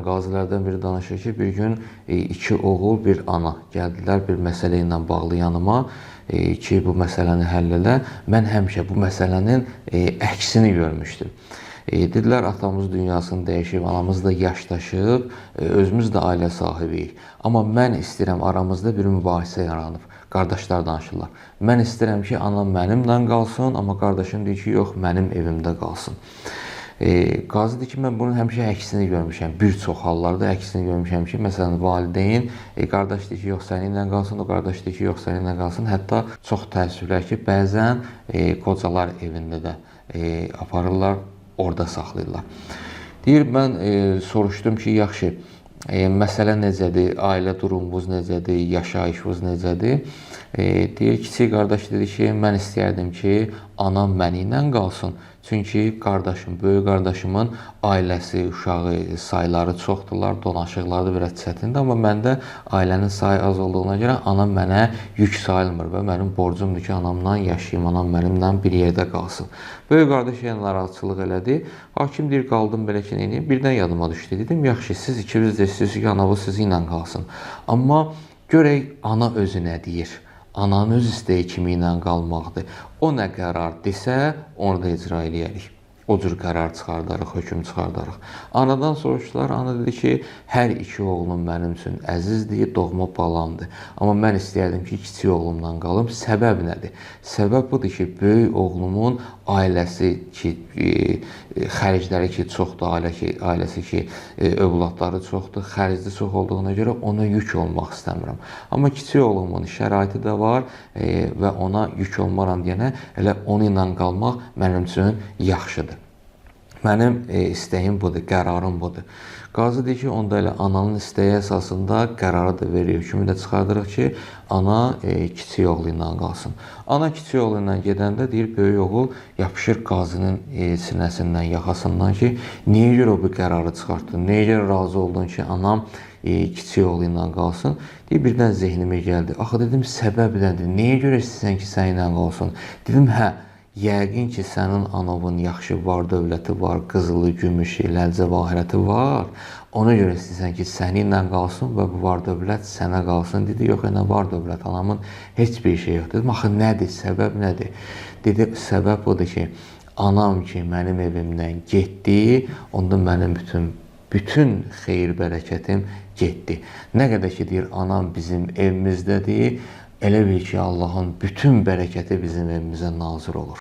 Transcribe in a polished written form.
qazilərdən biri danışır ki, bir gün iki oğul, bir ana gəldilər bir məsələ ilə bağlı yanıma ki, bu məsələni həll elə. Mən həmişə bu məsələnin əksini görmüşdüm. Dedilər, atamız dünyasını dəyişib, anamız da yaşdaşıb, özümüz də ailə sahibiyik. Amma mən istəyirəm, aramızda bir mübahisə yaranıb. Qardaşlar danışırlar. Mən istəyirəm ki, anam mənimlə qalsın, amma qardaşım deyir ki, yox, mənim evimdə qalsın. Qazi deyir ki, mən bunun həmişə əksini görmüşəm. Bir çox hallarda əksini görmüşəm ki, məsələn, valideyn, qardaş deyir ki, yox, səninlə qalsın, o qardaş deyir ki, yox, səninlə qalsın. Hətta çox təəssüflər ki, bəzən qocalar evində də aparırlar, orada saxlayırlar. Deyir, mən soruşdum ki, yaxşı, məsələ necədir, ailə durumunuz necədir, yaşayışınız necədir? Deyir, kiçik qardaş dedi ki, mən istəyərdim ki, anam mənimlə qalsın. Çünki qardaşım, böyük qardaşımın ailəsi, uşağı, sayları çoxdurlar, donaşıqları da biraz çətindir. Amma məndə ailənin sayı az olduğuna görə anam mənə yük sayılmır və mənim borcumdur ki, anamla yaşayayım, anam mənimlə bir yerdə qalsın. Böyük qardaş yenə narahatçılıq elədi. Hakim deyir, qaldım belə ki, neyini? Birdən yadıma düşdü. Dedim, yaxşı, siz ikiniz də istəyirsiniz ki, anavı sizinlə qalsın. Amma görək, ana özü nə deyir? Ananın öz istəyi kimi ilə qalmaqdır. O nə qərar desə, onu da icra eləyərik. O cür qərar çıxardarıq, hökm çıxardarıq. Anadan soruşdular, ana dedi ki, hər iki oğlum mənim üçün əzizdir, doğma balamdır. Amma mən istəyərdim ki, kiçik oğlumla qalım. Səbəb nədir? Səbəb budur ki, böyük oğlumun ailəsi ki, xərcləri ki, çoxdur, ailəsi ki, övladları çoxdur, xərcli çox olduğuna görə ona yük olmaq istəmirəm. Amma kiçik oğlumun şəraiti də var və ona yük olmaram deyənə, elə onu ilə qalmaq mənim üçün yaxşıdır. Mənim istəyim budur, qərarım budur. Qazi deyir ki, onda elə ananın istəyi əsasında qərarı da verir, hökmü də çıxardırıq ki, ana kiçik oğlu ilə qalsın. Ana kiçik oğlu ilə gedəndə deyir, böyük oğul yapışır qazinin sinəsindən, yaxasından ki, niyə görə bu qərarı çıxartdın, niyə görə razı oldun ki, anam kiçik oğlu ilə qalsın? Deyir, birdən zehnimə gəldi. Axı dedim, səbəb nədir? Niyə görə istəyirsən ki, səninlə qalsın? Dedim, hə. Yəqin ki, sənin anavın yaxşı var, dövləti var, qızılı, gümüşü, ləl-cəvahirəti var. Ona görə istəyirsən ki, səninlə qalsın və bu var dövlət sənə qalsın. Dedi, yox, nə var dövlət, anamın heç bir şey yox. Dedim, axı nədir, səbəb nədir? Dedi, səbəb odur ki, anam ki, mənim evimdən getdi, onda mənim bütün xeyir, bərəkətim getdi. Nə qədər ki, deyir, anam bizim evimizdədir, elə bil ki, Allahın bütün bərəkəti bizim evimizə nazir olur.